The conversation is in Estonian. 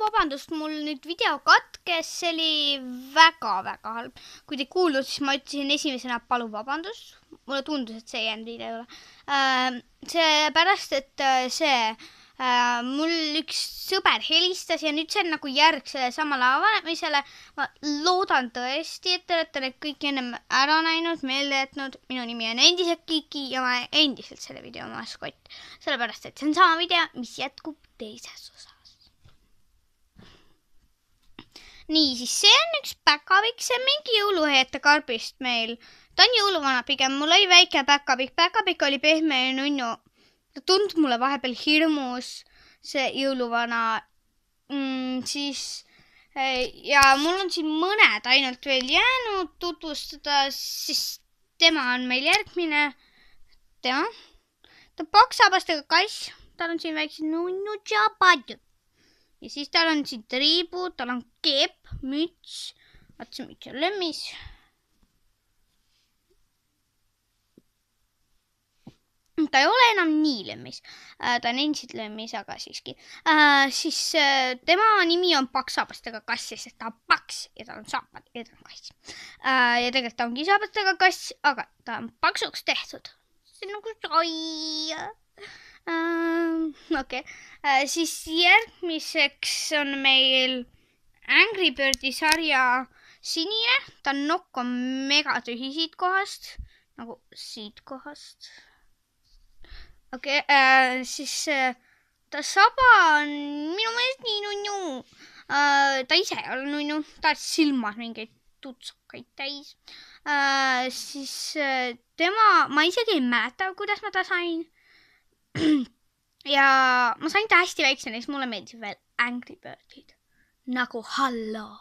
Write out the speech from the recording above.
vabandust, mul nüüd video katkes, see oli väga-väga halb. Kui te kuulnud, siis ma ütlesin esimesena palun vabandust. Mulle tundus, et see jäänud videole. Seepärast, et mul üks sõber helistas ja nüüd see on nagu järg selle samale avanemisele. Ma loodan tõesti, et te olete need kõik ennem ära näinud, meelde jätnud. Minu nimi on endiselt Kiki ja ma olen endiselt selle video maskott. Sellepärast, et see on sama video, mis jätkub teises osas. Nii, siis see on üks päkapikk, see on mingi jõuluheete karbist meil. Ta on jõuluvana pigem, mul oli väike päkapikk. Päkapikk oli pehme ja nunnu. Ta tundub mulle vahepeal hirmus, see jõuluvana. Ja mul on siin mõned ainult veel jäänud tutvustada, siis tema on meil järgmine. Tema. Ta on paksapastega kass. Tal on siin väiksed nunnu tšapad. Ja siis tal on siin triibud, tal on keep, müts. Vaat see müts on lemmis. Ta ei ole enam nii lemmis. Ta on endiselt lemmis, aga siiski. Siis tema nimi on paksapastega kass, sest ta on paks ja tal on saapad ja ta on kass. Ja tegelikult ta ongi saapastega kass, aga ta on paksuks tehtud. See on nagu sai. Okei. Siis järgmiseks on meil Angry Birdi sarja sinine. Ta nokk on mega tühi siit kohast. Nagu siit kohast. Okei. Siis ta saba on minu meelest nii nunnu. Ta ise ei ole nunnu. Ta on silmad mingeid tutsakaid täis. Siis tema, ma isegi ei mäleta, kuidas ma ta sain. Ja ma sain ta hästi väiksena, siis mulle meeldib veel Angry Birdid. Nagu hallo.